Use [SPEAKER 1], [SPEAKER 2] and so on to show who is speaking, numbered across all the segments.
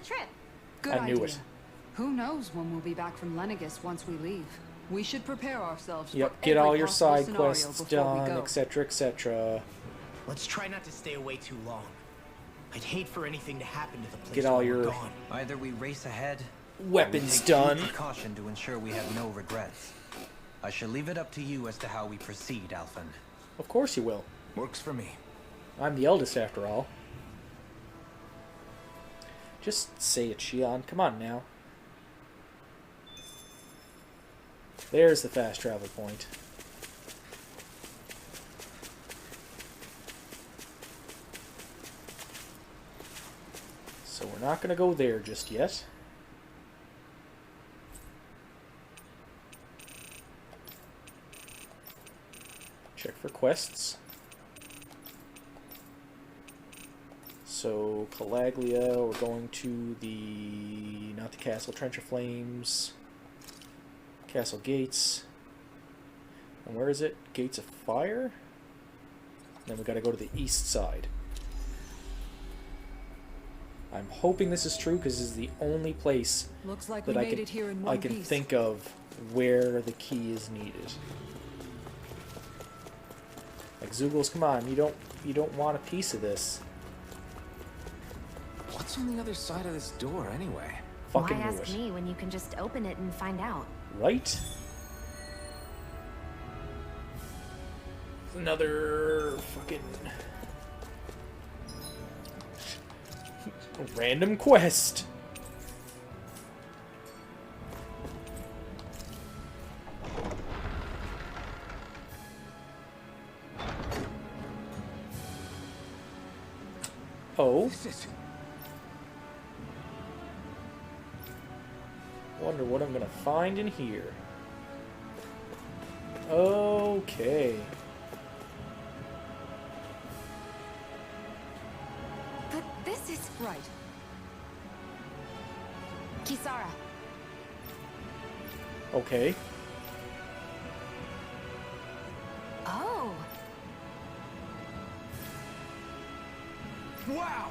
[SPEAKER 1] trip.
[SPEAKER 2] Good
[SPEAKER 3] I knew
[SPEAKER 2] idea.
[SPEAKER 3] it.
[SPEAKER 2] Who knows when we'll be back from Lenegus once we leave. We should prepare ourselves for
[SPEAKER 3] Yep, get
[SPEAKER 2] every
[SPEAKER 3] all your
[SPEAKER 2] possible
[SPEAKER 3] side
[SPEAKER 2] scenario
[SPEAKER 3] quests
[SPEAKER 2] before we
[SPEAKER 3] done,
[SPEAKER 2] go.
[SPEAKER 3] etc., etc.
[SPEAKER 4] Let's try not to stay away too long. I'd hate for anything to happen to the place
[SPEAKER 3] Get all
[SPEAKER 4] while we're
[SPEAKER 3] your
[SPEAKER 4] gone.
[SPEAKER 5] Either we race ahead,
[SPEAKER 3] weapons
[SPEAKER 5] or we take
[SPEAKER 3] done.
[SPEAKER 5] due precaution to ensure we have no regrets. I shall leave it up to you as to how we proceed, Alphen.
[SPEAKER 3] Of course you will.
[SPEAKER 4] Works for me.
[SPEAKER 3] I'm the eldest after all. Just say it, Shion. Come on now. There's the fast travel point. So we're not going to go there just yet. Check for quests. So, Calaglia, we're going to the... not the castle, Trench of Flames. Castle Gates. And where is it? Gates of Fire? Then we gotta go to the east side. I'm hoping this is true, because this is the only place
[SPEAKER 2] Looks like we
[SPEAKER 3] that
[SPEAKER 2] made it here in one
[SPEAKER 3] I can
[SPEAKER 2] piece.
[SPEAKER 3] think of where the key is needed. Like, Zoogles, come on, you don't want a piece of this.
[SPEAKER 6] What's on the other side of this door, anyway?
[SPEAKER 3] Fucking
[SPEAKER 1] Why
[SPEAKER 3] knew
[SPEAKER 1] ask
[SPEAKER 3] it.
[SPEAKER 1] me when you can just open it and find out?
[SPEAKER 3] Right? Another fucking random quest. Oh,
[SPEAKER 6] This is...
[SPEAKER 3] wonder what I'm gonna find in here. Okay.
[SPEAKER 1] But this is
[SPEAKER 2] Right.
[SPEAKER 1] Kisara.
[SPEAKER 3] Okay.
[SPEAKER 1] Oh.
[SPEAKER 4] Wow!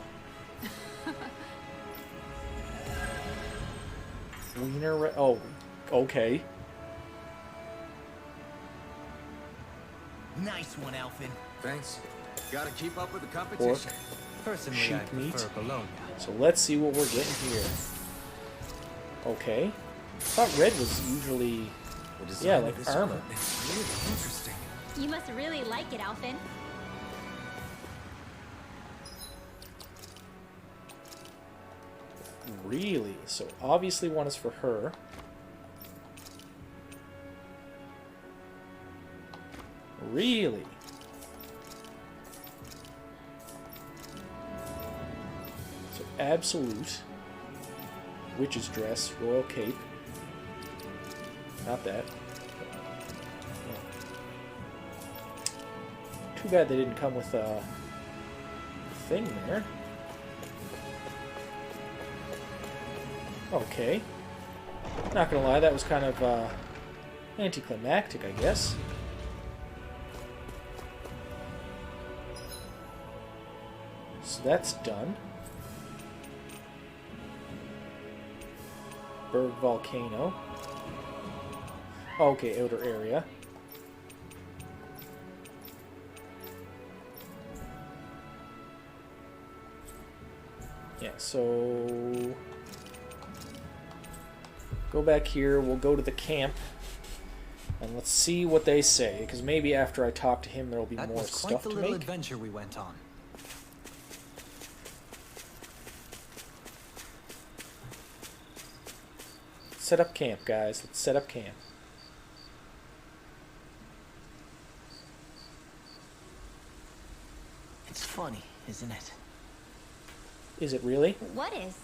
[SPEAKER 3] Wiener. Oh, okay.
[SPEAKER 4] Nice one, Alphen.
[SPEAKER 6] Thanks. Gotta keep up with the
[SPEAKER 3] Pork.
[SPEAKER 6] competition.
[SPEAKER 5] Personally,
[SPEAKER 3] Sheep
[SPEAKER 5] I
[SPEAKER 3] meat.
[SPEAKER 5] prefer bologna.
[SPEAKER 3] So let's see what we're getting here. Okay. I thought red was usually...
[SPEAKER 6] The design
[SPEAKER 3] yeah,
[SPEAKER 6] of
[SPEAKER 3] like
[SPEAKER 6] this
[SPEAKER 3] armor.
[SPEAKER 6] equipment is really interesting.
[SPEAKER 1] You must really like it, Alphen.
[SPEAKER 3] Really? So obviously one is for her. Really? So absolute. Witch's dress, royal cape. Not that. Too bad they didn't come with a thing there. Okay. Not gonna lie, that was kind of anticlimactic, I guess. So that's done. Berg Volcano. Okay, outer area. Yeah, so... go back here, we'll go to the camp, and let's see what they say, because maybe after I talk to him there'll be
[SPEAKER 5] That
[SPEAKER 3] more
[SPEAKER 5] was quite
[SPEAKER 3] stuff
[SPEAKER 5] the
[SPEAKER 3] to
[SPEAKER 5] little
[SPEAKER 3] make.
[SPEAKER 5] adventure we went on.
[SPEAKER 3] Set up camp, guys. Let's set up camp.
[SPEAKER 4] It's funny, isn't it?
[SPEAKER 3] Is it really?
[SPEAKER 1] What is?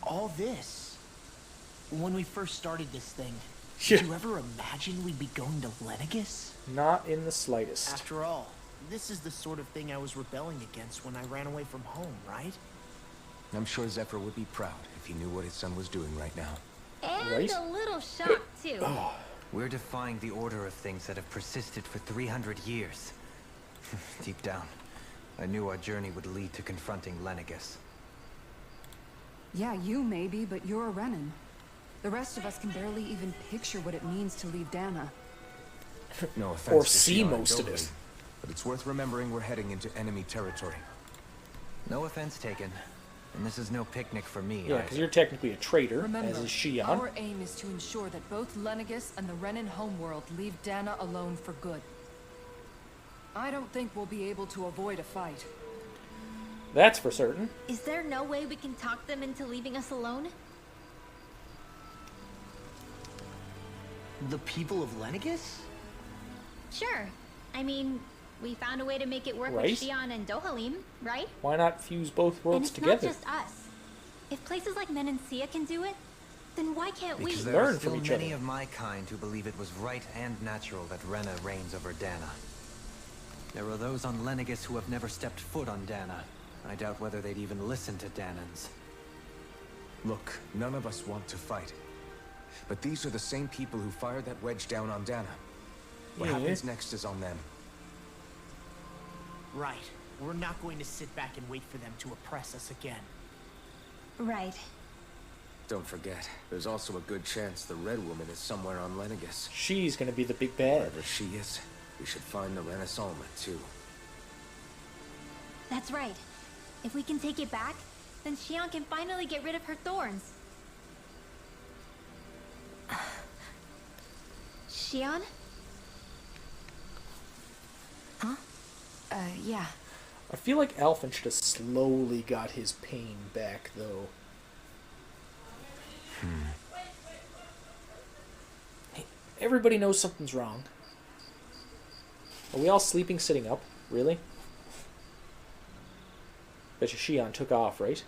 [SPEAKER 4] All this. When we first started this thing,
[SPEAKER 3] Yeah.
[SPEAKER 4] did you ever imagine we'd be going to Lenegus?
[SPEAKER 3] Not in the slightest.
[SPEAKER 4] After all, this is the sort of thing I was rebelling against when I ran away from home, right?
[SPEAKER 6] I'm sure Zephyr would be proud if he knew what his son was doing right now.
[SPEAKER 1] And
[SPEAKER 3] Right?
[SPEAKER 1] a little shocked, too.
[SPEAKER 5] We're defying the order of things that have persisted for 300 years. Deep down, I knew our journey would lead to confronting Lenegus.
[SPEAKER 2] Yeah, you maybe, but you're a Renan. The rest of us can barely even picture what it means to leave Dana.
[SPEAKER 6] No offense
[SPEAKER 3] Or
[SPEAKER 6] to
[SPEAKER 3] see
[SPEAKER 6] Shion and
[SPEAKER 3] most of
[SPEAKER 6] Doberman,
[SPEAKER 3] it.
[SPEAKER 6] but it's worth remembering we're heading into enemy territory.
[SPEAKER 5] No offense taken. And this is no picnic for me.
[SPEAKER 3] Yeah, because you're technically a traitor,
[SPEAKER 2] Remember,
[SPEAKER 3] as is Shion.
[SPEAKER 2] our aim is to ensure that both Lenegis and the Renan homeworld leave Dana alone for good. I don't think we'll be able to avoid a fight.
[SPEAKER 3] That's for certain.
[SPEAKER 1] Is there no way we can talk them into leaving us alone?
[SPEAKER 4] The people of Lenegis?
[SPEAKER 1] Sure. I mean, we found a way to make it work
[SPEAKER 3] Right?
[SPEAKER 1] with Shion and Dohalim, right?
[SPEAKER 3] Why not fuse both
[SPEAKER 1] And
[SPEAKER 3] worlds
[SPEAKER 1] it's
[SPEAKER 3] together?
[SPEAKER 1] not just us. If places like Menancia can do it, then why can't we?
[SPEAKER 5] Because
[SPEAKER 3] Learn
[SPEAKER 5] there are
[SPEAKER 3] from
[SPEAKER 5] still
[SPEAKER 3] each
[SPEAKER 5] many
[SPEAKER 3] other.
[SPEAKER 5] of my kind who believe it was right and natural that Rena reigns over Dana. There are those on Lenegis who have never stepped foot on Dana. I doubt whether they'd even listen to Danans.
[SPEAKER 6] Look, none of us want to fight. But these are the same people who fired that wedge down on Dana. What
[SPEAKER 3] Yeah.
[SPEAKER 6] happens next is on them.
[SPEAKER 4] Right. We're not going to sit back and wait for them to oppress us again.
[SPEAKER 1] Right.
[SPEAKER 6] Don't forget, there's also a good chance the Red Woman is somewhere on Lenegis.
[SPEAKER 3] She's gonna be the big bad.
[SPEAKER 6] Wherever she is, we should find the Renaissance too.
[SPEAKER 1] That's right. If we can take it back, then Shion can finally get rid of her thorns. Shion?
[SPEAKER 2] Huh? Yeah.
[SPEAKER 3] I feel like Alphen should have slowly got his pain back, though. Hey, everybody knows something's wrong. Are we all sleeping sitting up? Really? Betcha Shion took off, right?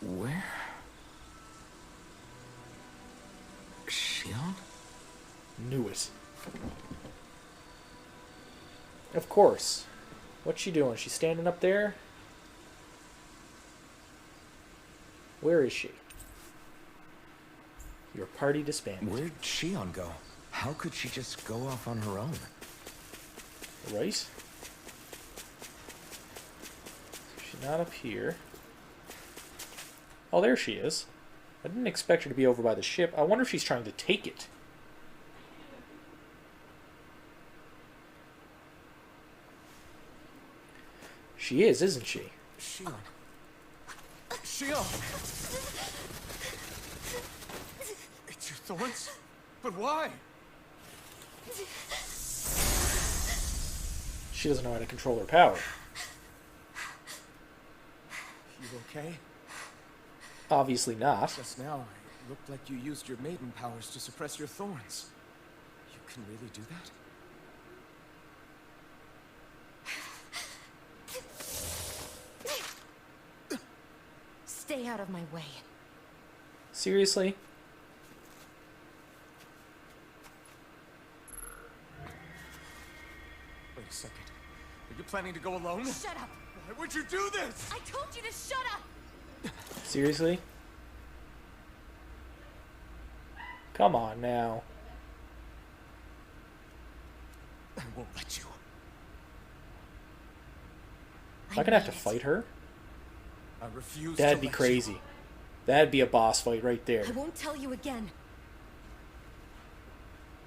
[SPEAKER 6] Where? Shion?
[SPEAKER 3] Knew it. Of course. What's she doing? She's standing up there? Where is she? Your party disbanded.
[SPEAKER 6] Where'd Shion go? How could she just go off on her own?
[SPEAKER 3] Right? She's not up here. Oh, there she is. I didn't expect her to be over by the ship. I wonder if she's trying to take it. She is, isn't she?
[SPEAKER 6] Shion. Shion! It's your thorns? But why?
[SPEAKER 3] She doesn't know how to control her power.
[SPEAKER 6] You okay?
[SPEAKER 3] Obviously not.
[SPEAKER 6] Just now, it looked like you used your maiden powers to suppress your thorns. You can really do that?
[SPEAKER 1] Stay out of my way.
[SPEAKER 3] Seriously?
[SPEAKER 6] Wait a second. Are you planning to go alone?
[SPEAKER 1] Shut up!
[SPEAKER 6] Why would you do this?
[SPEAKER 1] I told you to shut up!
[SPEAKER 3] Seriously? Come on now.
[SPEAKER 6] I won't let you.
[SPEAKER 3] Am I gonna have to fight her?
[SPEAKER 6] I refuse
[SPEAKER 3] That'd
[SPEAKER 6] to
[SPEAKER 3] be
[SPEAKER 6] let
[SPEAKER 3] crazy. That'd be a boss fight right there.
[SPEAKER 1] I won't tell you again.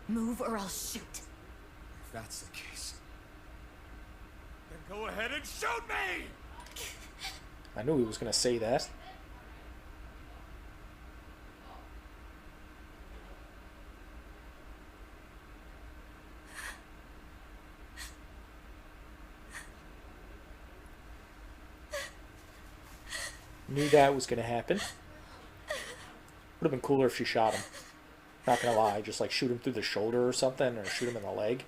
[SPEAKER 1] Move or I'll shoot.
[SPEAKER 6] You. If that's the case, then go ahead and shoot me!
[SPEAKER 3] I knew he was gonna say that. Knew that was gonna happen. Would have been cooler if she shot him. Not gonna lie, just like shoot him through the shoulder or something, or shoot him in the leg.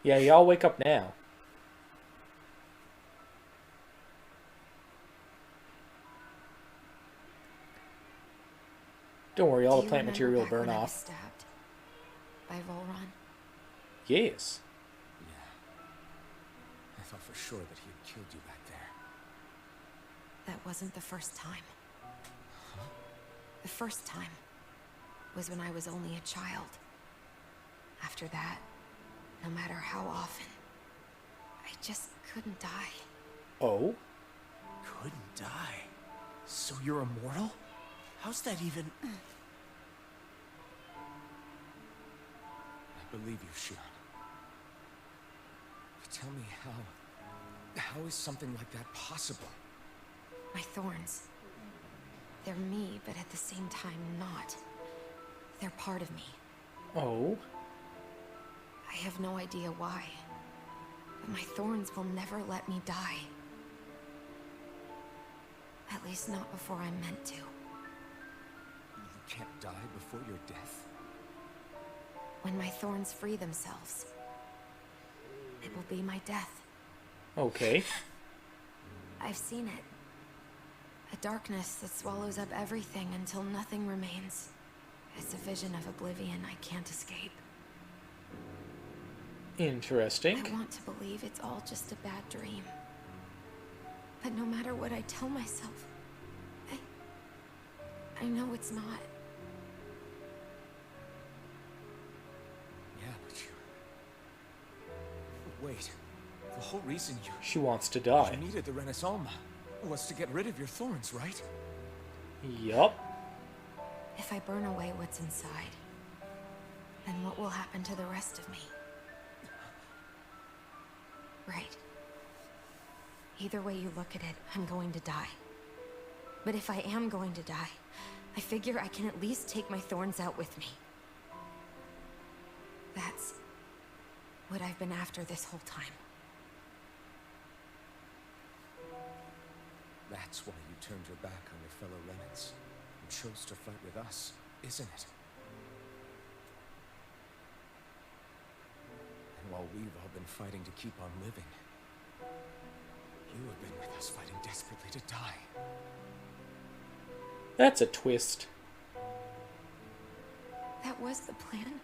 [SPEAKER 3] Yeah, y'all wake up now. Don't worry, all the plant material will burn off.
[SPEAKER 1] Stabbed by Volron.
[SPEAKER 3] Yes.
[SPEAKER 6] Yeah. I thought for sure that he had killed you back there.
[SPEAKER 7] That wasn't the first time. The first time was when I was only a child. After that, No matter how often. I just couldn't die.
[SPEAKER 3] Oh?
[SPEAKER 4] Couldn't die? So you're immortal? How's that even...
[SPEAKER 6] I believe you, Shionne. But tell me how is something like that possible?
[SPEAKER 7] My thorns. They're me, but at the same time not. They're part of me.
[SPEAKER 3] Oh?
[SPEAKER 7] I have no idea why. But my thorns will never let me die. At least not before I'm meant to.
[SPEAKER 6] You can't die before your death?
[SPEAKER 7] When my thorns free themselves, it will be my death.
[SPEAKER 3] Okay.
[SPEAKER 7] I've seen it. A darkness that swallows up everything until nothing remains. It's a vision of oblivion I can't escape.
[SPEAKER 3] Interesting.
[SPEAKER 7] I want to believe it's all just a bad dream. But no matter what I tell myself, I know it's not.
[SPEAKER 6] Yeah, but you... Wait. The whole reason
[SPEAKER 3] She wants to die.
[SPEAKER 6] you needed the Renaissance was to get rid of your thorns, right?
[SPEAKER 3] Yup.
[SPEAKER 7] If I burn away what's inside, then what will happen to the rest of me? Right. Either way you look at it, I'm going to die. But if I am going to die, I figure I can at least take my thorns out with me. That's what I've been after this whole time.
[SPEAKER 6] That's why you turned your back on your fellow Renans and chose to fight with us, isn't it? And while we've all been fighting to keep on living, you have been with us fighting desperately to die.
[SPEAKER 3] That's a twist.
[SPEAKER 7] That was the plan.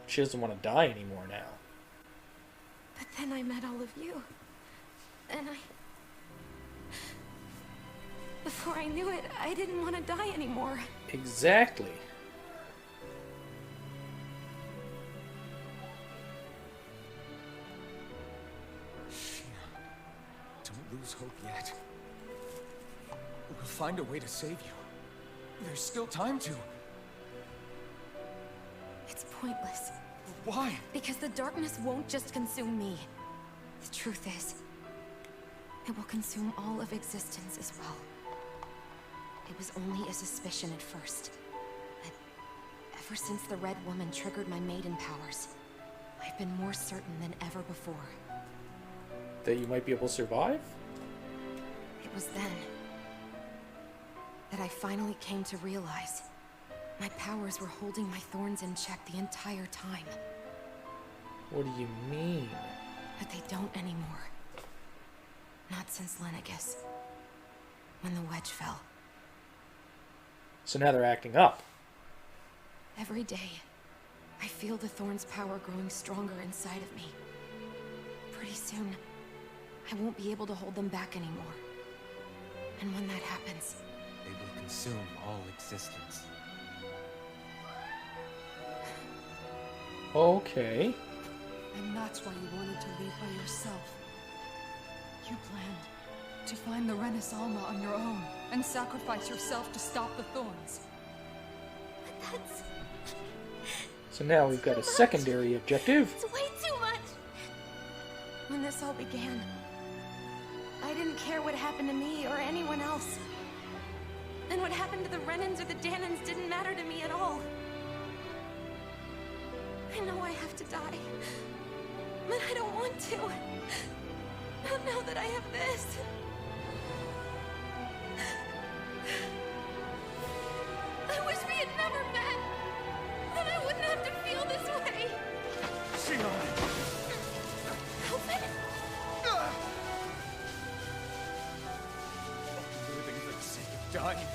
[SPEAKER 3] She doesn't want to die anymore now.
[SPEAKER 7] But then I met all of you. And before I knew it, I didn't want to die anymore.
[SPEAKER 3] Exactly.
[SPEAKER 6] Shionne, don't lose hope yet. We'll find a way to save you. There's still time to.
[SPEAKER 7] It's pointless.
[SPEAKER 6] Why?
[SPEAKER 7] Because the darkness won't just consume me. The truth is, it will consume all of existence as well. It was only a suspicion at first. But ever since the Red Woman triggered my maiden powers, I've been more certain than ever before.
[SPEAKER 3] That you might be able to survive?
[SPEAKER 7] It was then that I finally came to realize my powers were holding my thorns in check the entire time.
[SPEAKER 3] What do you mean?
[SPEAKER 7] But they don't anymore. Not since Lenegis. When the wedge fell.
[SPEAKER 3] So now they're acting up.
[SPEAKER 7] Every day, I feel the thorn's power growing stronger inside of me. Pretty soon, I won't be able to hold them back anymore. And when that happens,
[SPEAKER 5] They will consume all existence.
[SPEAKER 3] Okay.
[SPEAKER 2] And that's why you wanted to leave by yourself. You planned to find the Renaissance on your own and sacrifice yourself to stop the thorns.
[SPEAKER 7] but that's
[SPEAKER 3] So now we've got a secondary objective.
[SPEAKER 7] it's way too much! When this all began, I didn't care what happened to me or anyone else. And what happened to the Renans or the Danans didn't matter to me at all. I know I have to die, but I don't want to. Not now that I have this. I wish we had never met. Then I wouldn't have to feel this way.
[SPEAKER 6] Shionne!
[SPEAKER 7] Help it.
[SPEAKER 6] Living for the sake of dying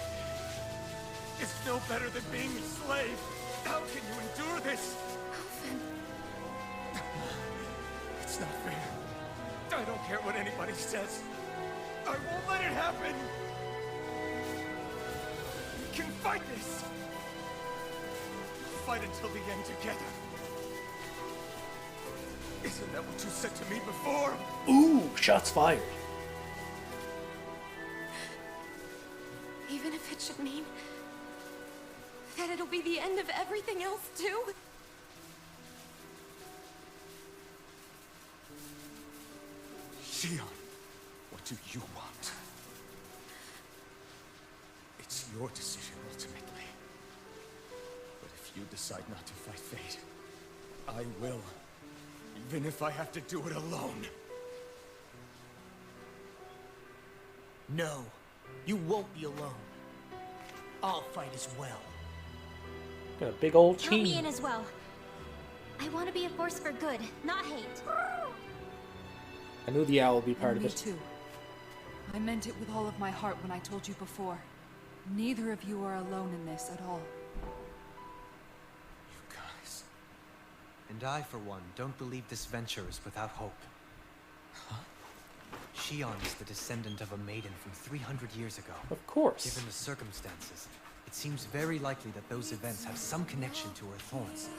[SPEAKER 6] is no better than being a slave. How can you endure this? It's not fair. I don't care what anybody says. I won't let it happen. We can fight this. Fight until the end together. Isn't that what you said to me before?
[SPEAKER 3] Ooh, shots fired.
[SPEAKER 7] Even if it should mean that it'll be the end of everything else, too?
[SPEAKER 6] Shion, what do you want? It's your decision, ultimately. But if you decide not to fight fate, I will. Even if I have to do it alone.
[SPEAKER 4] No, you won't be alone. I'll fight as well.
[SPEAKER 3] Got a big old
[SPEAKER 1] Count me in
[SPEAKER 3] team.
[SPEAKER 1] as well. I want to be a force for good, not hate.
[SPEAKER 3] I knew the owl would be part
[SPEAKER 2] And
[SPEAKER 3] of
[SPEAKER 2] me
[SPEAKER 3] it.
[SPEAKER 2] too. I meant it with all of my heart when I told you before. Neither of you are alone in this at all.
[SPEAKER 6] You guys.
[SPEAKER 5] And I, for one, don't believe this venture is without hope. Shion is the descendant of a maiden from 300 years ago.
[SPEAKER 3] Of course.
[SPEAKER 5] Given the circumstances, it seems very likely that those events have some connection to her thorns.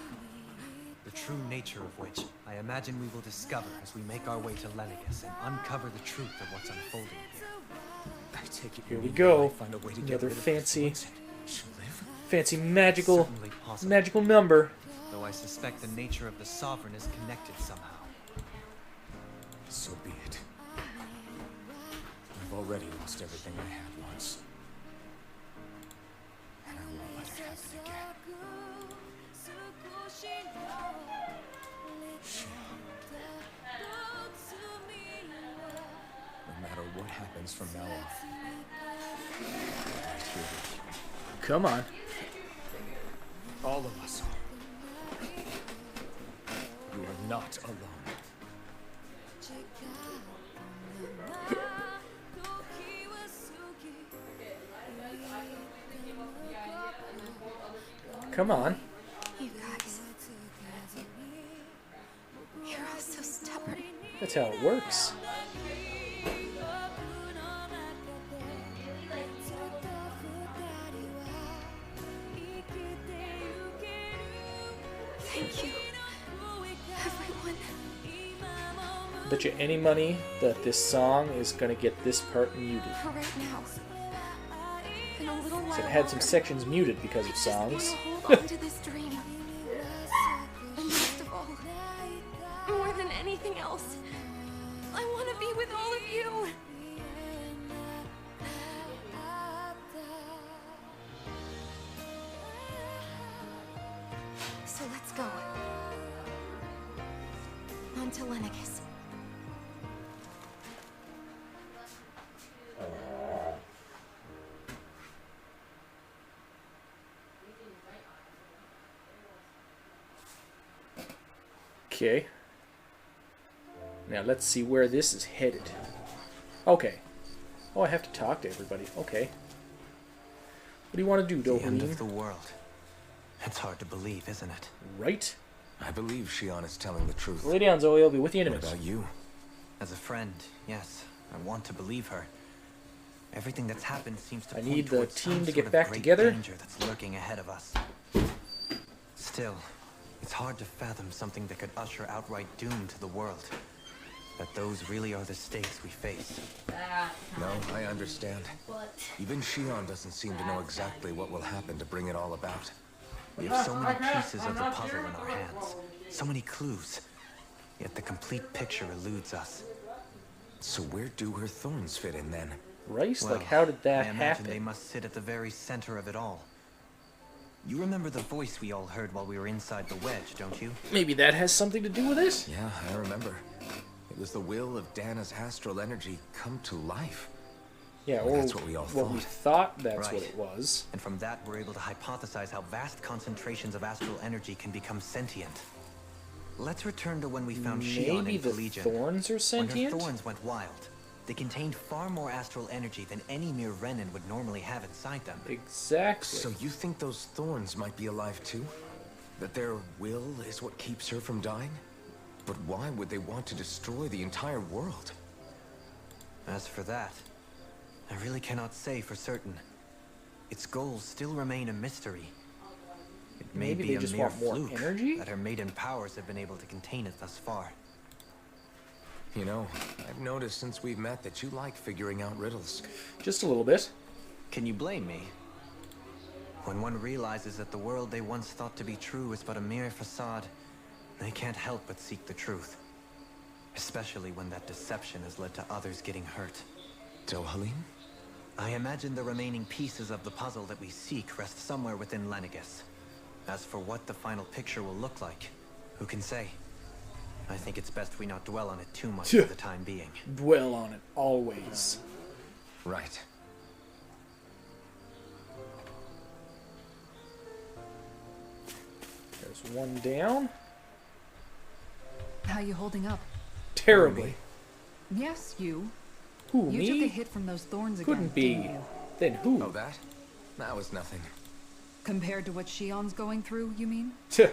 [SPEAKER 5] The true nature of which, I imagine we will discover as we make our way to Lenegis and uncover the truth of what's unfolding here.
[SPEAKER 6] I take it
[SPEAKER 3] Here
[SPEAKER 6] you
[SPEAKER 3] we
[SPEAKER 6] mean
[SPEAKER 3] go.
[SPEAKER 6] if I find a way to get
[SPEAKER 3] Another
[SPEAKER 6] rid of
[SPEAKER 3] fancy-
[SPEAKER 6] the thorns, she'll live?
[SPEAKER 3] Fancy magical,
[SPEAKER 5] Certainly possible.
[SPEAKER 3] magical number.
[SPEAKER 5] Though I suspect the nature of the Sovereign is connected somehow.
[SPEAKER 6] So be it. I've already lost everything I had once. And I won't let it happen again. Shion. No matter what happens from now on, I'm right here with you.
[SPEAKER 3] Come on.
[SPEAKER 6] All of us are. You are not alone.
[SPEAKER 3] Come on.
[SPEAKER 7] You guys. You're all so stubborn.
[SPEAKER 3] That's how it works.
[SPEAKER 7] Thank you, everyone.
[SPEAKER 3] Bet you any money that this song is gonna get this part muted.
[SPEAKER 7] For right now. In a little while,
[SPEAKER 3] So it had some sections muted because of
[SPEAKER 7] just want
[SPEAKER 3] songs.
[SPEAKER 7] to hold on to this dream. And most of all, more than anything else, I want to be with all of you. So let's go. On to Lenegis.
[SPEAKER 3] Okay. Now let's see where this is headed. Okay. Oh, I have to talk to everybody. Okay. What do you want to do,
[SPEAKER 5] The end of the
[SPEAKER 3] Dohalim?
[SPEAKER 5] world. It's hard to believe, isn't it?
[SPEAKER 3] Right?
[SPEAKER 8] I believe Shion is telling the truth.
[SPEAKER 3] Lay down, Zoe. I'll be with you in a
[SPEAKER 8] What
[SPEAKER 3] minute.
[SPEAKER 8] about you?
[SPEAKER 5] As a friend, yes, I want to believe her. Everything that's happened seems to
[SPEAKER 3] I
[SPEAKER 5] point
[SPEAKER 3] need the
[SPEAKER 5] towards
[SPEAKER 3] team
[SPEAKER 5] some
[SPEAKER 3] to
[SPEAKER 5] sort
[SPEAKER 3] get
[SPEAKER 5] of
[SPEAKER 3] back
[SPEAKER 5] great
[SPEAKER 3] together.
[SPEAKER 5] danger that's lurking ahead of us. Still, it's hard to fathom something that could usher outright doom to the world. That those really are the stakes we face.
[SPEAKER 8] No, I understand. Even Shion doesn't seem to know exactly what will happen to bring it all about.
[SPEAKER 5] We have so many pieces of the puzzle in our hands, so many clues. Yet the complete picture eludes us.
[SPEAKER 8] So where do her thorns fit in then?
[SPEAKER 3] Right?
[SPEAKER 5] Well,
[SPEAKER 3] Like, how did that
[SPEAKER 5] I imagine
[SPEAKER 3] happen?
[SPEAKER 5] they must sit at the very center of it all. You remember the voice we all heard while we were inside the wedge, don't you?
[SPEAKER 3] Maybe that has something to do with it?
[SPEAKER 8] Yeah, I remember. It was the will of Dana's astral energy come to life.
[SPEAKER 3] Yeah,
[SPEAKER 8] Well,
[SPEAKER 3] or
[SPEAKER 8] that's what we all
[SPEAKER 3] we
[SPEAKER 8] thought.
[SPEAKER 3] thought that's what
[SPEAKER 5] Right.
[SPEAKER 3] it was.
[SPEAKER 5] And from that, we're able to hypothesize how vast concentrations of astral energy can become sentient. Let's return to when we found Shion
[SPEAKER 3] Maybe
[SPEAKER 5] in
[SPEAKER 3] the
[SPEAKER 5] Legion.
[SPEAKER 3] thorns are
[SPEAKER 5] When
[SPEAKER 3] sentient?
[SPEAKER 5] her thorns went wild, they contained far more astral energy than any mere Renin would normally have inside them.
[SPEAKER 3] Exactly.
[SPEAKER 8] So you think those thorns might be alive too? That their will is what keeps her from dying? But why would they want to destroy the entire world?
[SPEAKER 5] As for that, I really cannot say for certain. Its goals still remain a mystery. It may
[SPEAKER 3] Maybe
[SPEAKER 5] be
[SPEAKER 3] they
[SPEAKER 5] a
[SPEAKER 3] just
[SPEAKER 5] mere
[SPEAKER 3] want more
[SPEAKER 5] fluke
[SPEAKER 3] energy?
[SPEAKER 5] that her maiden powers have been able to contain it thus far.
[SPEAKER 8] You know, I've noticed since we've met that you like figuring out riddles.
[SPEAKER 3] Just a little bit.
[SPEAKER 5] Can you blame me? When one realizes that the world they once thought to be true is but a mere facade, they can't help but seek the truth. Especially when that deception has led to others getting hurt.
[SPEAKER 8] Dohalim?
[SPEAKER 5] I imagine the remaining pieces of the puzzle that we seek rest somewhere within Lenegis. As for what the final picture will look like, who can say? I think it's best we not dwell on it too much for the time being.
[SPEAKER 3] Dwell on it, always.
[SPEAKER 8] Right.
[SPEAKER 3] There's one down.
[SPEAKER 2] How you holding up?
[SPEAKER 3] Terribly.
[SPEAKER 2] Yes, you.
[SPEAKER 3] Who,
[SPEAKER 2] You
[SPEAKER 3] me?
[SPEAKER 2] took a hit from those thorns again,
[SPEAKER 3] Couldn't be.
[SPEAKER 2] didn't you?
[SPEAKER 3] Then who?
[SPEAKER 8] Oh, that? That was nothing.
[SPEAKER 2] Compared to what Shion's going through, you mean?
[SPEAKER 3] A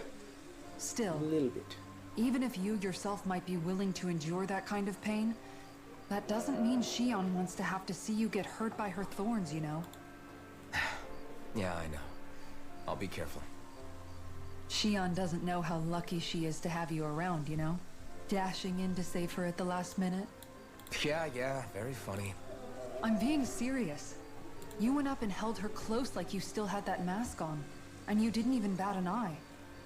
[SPEAKER 2] Still,
[SPEAKER 3] little bit.
[SPEAKER 2] even if you yourself might be willing to endure that kind of pain, that doesn't mean Shion wants to have to see you get hurt by her thorns, you know?
[SPEAKER 8] Yeah, I know. I'll be careful.
[SPEAKER 2] Shion doesn't know how lucky she is to have you around, you know? Dashing in to save her at the last minute.
[SPEAKER 8] Yeah, very funny.
[SPEAKER 2] I'm being serious. You went up and held her close like you still had that mask on, and you didn't even bat an eye.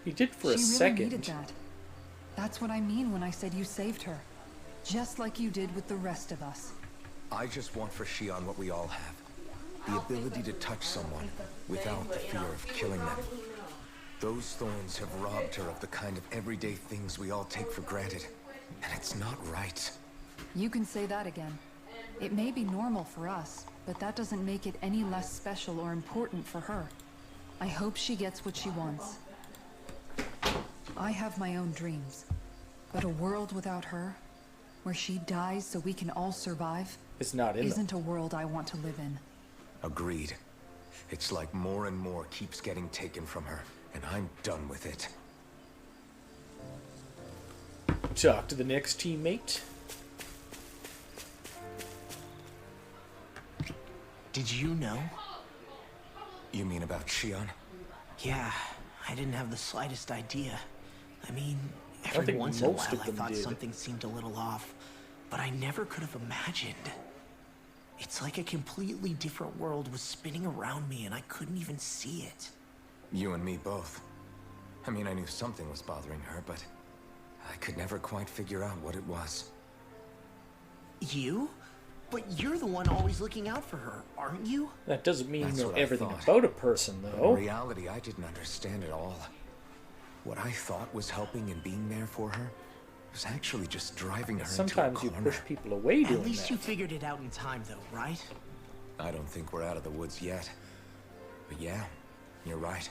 [SPEAKER 3] He did for
[SPEAKER 2] She
[SPEAKER 3] a
[SPEAKER 2] really
[SPEAKER 3] second.
[SPEAKER 2] needed that. That's what I mean when I said you saved her. Just like you did with the rest of us.
[SPEAKER 8] I just want for Shion what we all have. The ability to touch someone without the fear of killing them. Those thorns have robbed her of the kind of everyday things we all take for granted. And it's not right.
[SPEAKER 2] You can say that again. It may be normal for us, but that doesn't make it any less special or important for her. I hope she gets what she wants. I have my own dreams, but a world without her, where she dies so we can all survive,
[SPEAKER 3] It's not in them.
[SPEAKER 2] isn't a world I want to live in.
[SPEAKER 8] Agreed. It's like more and more keeps getting taken from her, and I'm done with it.
[SPEAKER 3] Talk to the next teammate.
[SPEAKER 4] Did you know?
[SPEAKER 8] You mean about Shion?
[SPEAKER 4] Yeah, I didn't have the slightest idea. I mean,
[SPEAKER 3] don't
[SPEAKER 4] every
[SPEAKER 3] think
[SPEAKER 4] once in a
[SPEAKER 3] most
[SPEAKER 4] while
[SPEAKER 3] of
[SPEAKER 4] I
[SPEAKER 3] them
[SPEAKER 4] thought
[SPEAKER 3] did.
[SPEAKER 4] something seemed a little off, but I never could have imagined. It's like a completely different world was spinning around me and I couldn't even see it.
[SPEAKER 8] You and me both. I mean, I knew something was bothering her, but I could never quite figure out what it was.
[SPEAKER 4] You? But you're the one always looking out for her, aren't you?
[SPEAKER 3] That doesn't mean you
[SPEAKER 8] That's
[SPEAKER 3] know
[SPEAKER 8] what I
[SPEAKER 3] everything
[SPEAKER 8] thought.
[SPEAKER 3] about a person,
[SPEAKER 8] In
[SPEAKER 3] though.
[SPEAKER 8] reality, I didn't understand it all. What I thought was helping and being there for her was actually just driving her
[SPEAKER 3] Sometimes
[SPEAKER 8] into
[SPEAKER 3] you
[SPEAKER 8] a corner.
[SPEAKER 3] push people away doing
[SPEAKER 4] At least
[SPEAKER 3] that.
[SPEAKER 4] you figured it out in time though, right?
[SPEAKER 8] I don't think we're out of the woods yet. But yeah, you're right.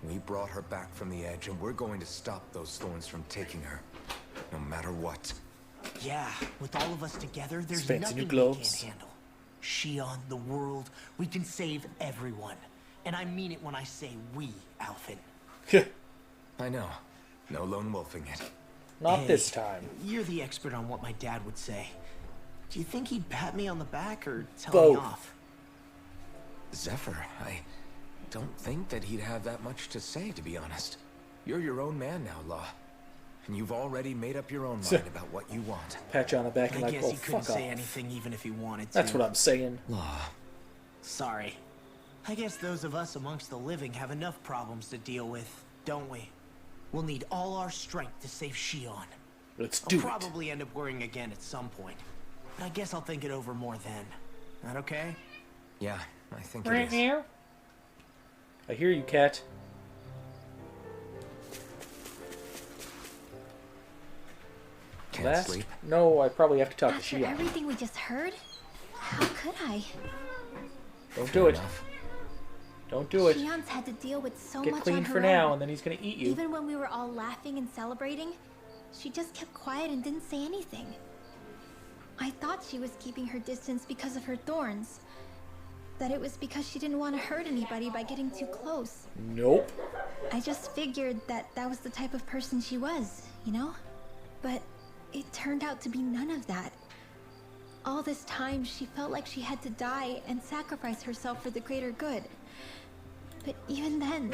[SPEAKER 8] We brought her back from the edge, and we're going to stop those thorns from taking her. No matter what.
[SPEAKER 4] Yeah, with all of us together, there's
[SPEAKER 3] Fancy
[SPEAKER 4] nothing
[SPEAKER 3] new
[SPEAKER 4] we
[SPEAKER 3] gloves.
[SPEAKER 4] can't handle. Shion, the world, we can save everyone. And I mean it when I say we, Alphen.
[SPEAKER 8] I know. No lone wolfing it.
[SPEAKER 3] Not
[SPEAKER 4] Hey,
[SPEAKER 3] this time.
[SPEAKER 4] You're the expert on what my dad would say. Do you think he'd pat me on the back or tell me
[SPEAKER 3] Both.
[SPEAKER 4] off?
[SPEAKER 8] Zephyr, I don't think that he'd have that much to say, to be honest. You're your own man now, Law. And you've already made up your own mind about what you want.
[SPEAKER 3] Pat you on the back and
[SPEAKER 4] I
[SPEAKER 3] like,
[SPEAKER 4] guess
[SPEAKER 3] oh,
[SPEAKER 4] he couldn't
[SPEAKER 3] fuck off.
[SPEAKER 4] say anything even if he wanted to.
[SPEAKER 3] That's what I'm saying.
[SPEAKER 8] Law.
[SPEAKER 4] Sorry. I guess those of us amongst the living have enough problems to deal with, don't we? We'll need all our strength to save Shion.
[SPEAKER 3] Let's
[SPEAKER 4] I'll
[SPEAKER 3] do it.
[SPEAKER 4] probably end up worrying again at some point. But I guess I'll think it over more then. That okay?
[SPEAKER 8] Yeah, I think it is.
[SPEAKER 3] I hear you, Cat.
[SPEAKER 8] Can't
[SPEAKER 3] Last?
[SPEAKER 8] sleep.
[SPEAKER 3] No, I probably have to talk to
[SPEAKER 1] After
[SPEAKER 3] Shion.
[SPEAKER 1] everything we just heard, how could I?
[SPEAKER 3] Don't
[SPEAKER 8] Fair
[SPEAKER 3] do it.
[SPEAKER 8] enough.
[SPEAKER 3] Don't do it.
[SPEAKER 1] Shion's had to deal with so
[SPEAKER 3] Get
[SPEAKER 1] much
[SPEAKER 3] clean
[SPEAKER 1] on her
[SPEAKER 3] for now,
[SPEAKER 1] own.
[SPEAKER 3] and then he's gonna eat you.
[SPEAKER 1] Even when we were all laughing and celebrating, she just kept quiet and didn't say anything. I thought she was keeping her distance because of her thorns. That it was because she didn't want to hurt anybody by getting too close.
[SPEAKER 3] Nope.
[SPEAKER 1] I just figured that that was the type of person she was, you know? But it turned out to be none of that. All this time, she felt like she had to die and sacrifice herself for the greater good. But even then,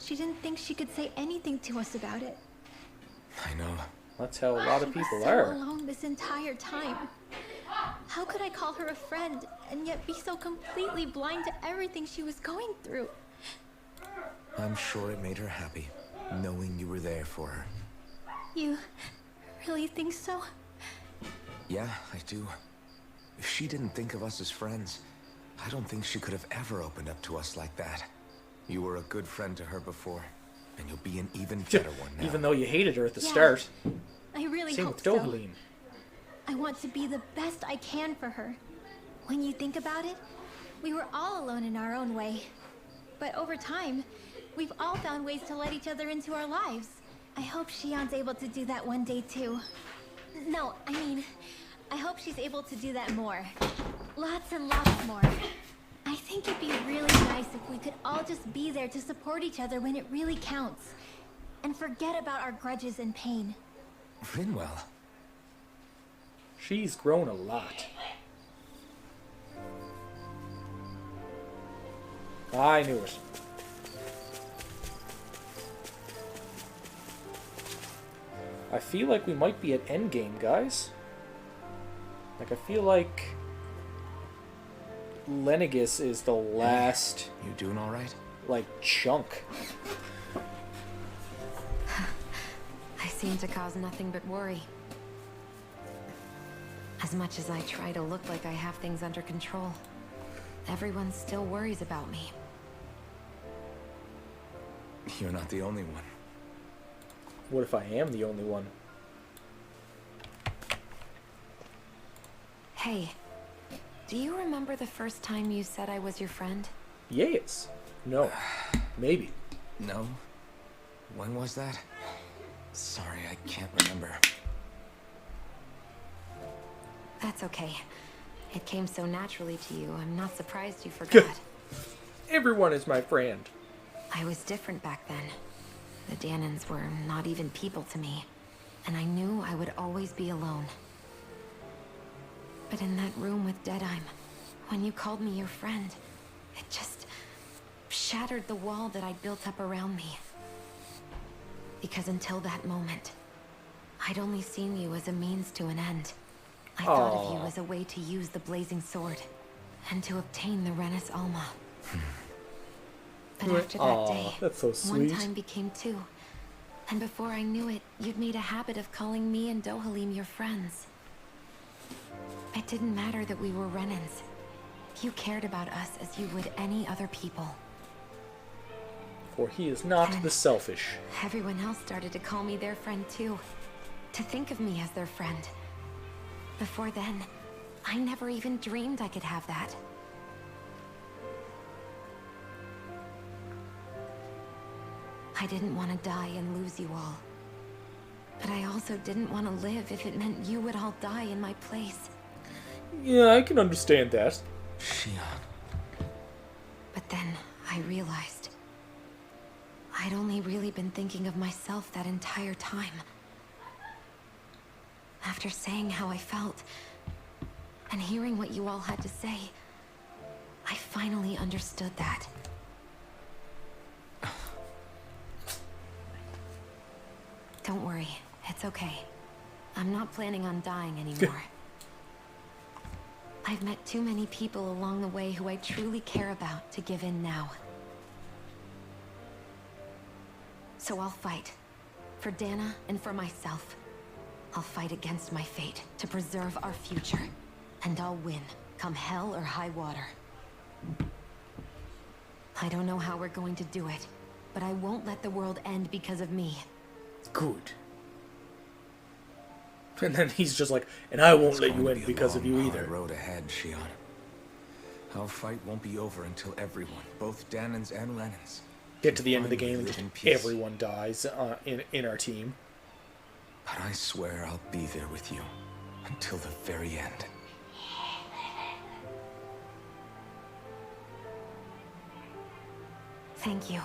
[SPEAKER 1] she didn't think she could say anything to us about it.
[SPEAKER 8] I know.
[SPEAKER 3] That's how a lot of
[SPEAKER 1] She was
[SPEAKER 3] people
[SPEAKER 1] so
[SPEAKER 3] are.
[SPEAKER 1] alone this entire time. How could I call her a friend and yet be so completely blind to everything she was going through?
[SPEAKER 8] I'm sure it made her happy, knowing you were there for her.
[SPEAKER 1] You really think so?
[SPEAKER 8] Yeah, I do. If she didn't think of us as friends, I don't think she could have ever opened up to us like that. You were a good friend to her before, and you'll be an even better one now.
[SPEAKER 3] Even though you hated her at the
[SPEAKER 1] Yeah.
[SPEAKER 3] start.
[SPEAKER 1] I really
[SPEAKER 3] Same
[SPEAKER 1] hope
[SPEAKER 3] with
[SPEAKER 1] so.
[SPEAKER 3] Dohalim.
[SPEAKER 1] I want to be the best I can for her. When you think about it, we were all alone in our own way. But over time, we've all found ways to let each other into our lives. I hope Shion's able to do that one day too. No, I mean, I hope she's able to do that more. Lots and lots more. I think it'd be really nice if we could all just be there to support each other when it really counts. And forget about our grudges and pain.
[SPEAKER 8] Rinwell.
[SPEAKER 3] She's grown a lot. I knew it. I feel like we might be at endgame, guys. Like, I feel like Lenegis is the last,
[SPEAKER 8] You doing all right?
[SPEAKER 3] like, chunk.
[SPEAKER 7] I seem to cause nothing but worry. As much as I try to look like I have things under control, everyone still worries about me.
[SPEAKER 8] You're not the only one.
[SPEAKER 3] What if I am the only one?
[SPEAKER 7] Hey, do you remember the first time you said I was your friend?
[SPEAKER 3] Yes. No. Maybe.
[SPEAKER 8] No? When was that? Sorry, I can't remember.
[SPEAKER 7] That's okay. It came so naturally to you, I'm not surprised you forgot.
[SPEAKER 3] Everyone is my friend.
[SPEAKER 7] I was different back then. The Danans were not even people to me, and I knew I would always be alone. But in that room with Deadheim, when you called me your friend, it just shattered the wall that I'd built up around me. Because until that moment, I'd only seen you as a means to an end. I thought of you as a way to use the blazing sword, and to obtain the Renis Alma. But after that day,
[SPEAKER 3] that's so
[SPEAKER 7] one
[SPEAKER 3] sweet.
[SPEAKER 7] time became two. And before I knew it, you'd made a habit of calling me and Dohalim your friends. It didn't matter that we were Renans. You cared about us as you would any other people.
[SPEAKER 3] For he is not
[SPEAKER 7] And
[SPEAKER 3] the selfish.
[SPEAKER 7] everyone else started to call me their friend too. To think of me as their friend. Before then, I never even dreamed I could have that. I didn't want to die and lose you all. But I also didn't want to live if it meant you would all die in my place.
[SPEAKER 3] Yeah, I can understand that.
[SPEAKER 8] Shion.
[SPEAKER 7] But then I realized I'd only really been thinking of myself that entire time. After saying how I felt, and hearing what you all had to say, I finally understood that. Don't worry, it's okay. I'm not planning on dying anymore. I've met too many people along the way who I truly care about to give in now. So I'll fight. For Dana and for myself. I'll fight against my fate to preserve our future. And I'll win, come hell or high water. I don't know how we're going to do it, but I won't let the world end because of me.
[SPEAKER 3] Good. And then he's just like, and I won't
[SPEAKER 8] It's
[SPEAKER 3] let
[SPEAKER 8] going
[SPEAKER 3] you
[SPEAKER 8] to
[SPEAKER 3] in
[SPEAKER 8] be a
[SPEAKER 3] because of
[SPEAKER 8] long,
[SPEAKER 3] you
[SPEAKER 8] hard
[SPEAKER 3] either.
[SPEAKER 8] road ahead, Shion. Our fight won't be over until everyone, both Danans and Renans,
[SPEAKER 3] Get to the end of the
[SPEAKER 8] finally
[SPEAKER 3] game
[SPEAKER 8] live in
[SPEAKER 3] and
[SPEAKER 8] peace.
[SPEAKER 3] everyone dies in our team.
[SPEAKER 8] But I swear I'll be there with you until the very end.
[SPEAKER 7] Thank you.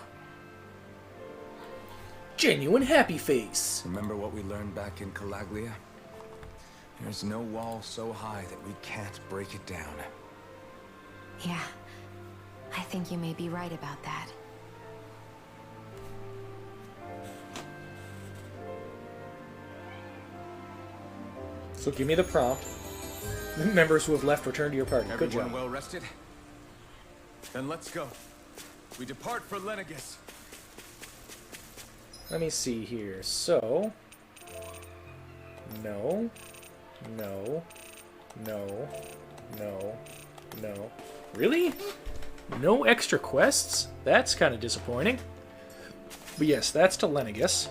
[SPEAKER 3] Genuine happy face.
[SPEAKER 8] Remember what we learned back in Calaglia? There's no wall so high that we can't break it down.
[SPEAKER 7] Yeah, I think you may be right about that.
[SPEAKER 3] So give me the prompt. Members who have left return to your party. Good
[SPEAKER 6] Everyone
[SPEAKER 3] job.
[SPEAKER 6] well rested? Then let's go. We depart for Lenegis.
[SPEAKER 3] Let me see here. So... No. No. No. No. No. Really? No extra quests? That's kind of disappointing. But yes, that's to Lenegis.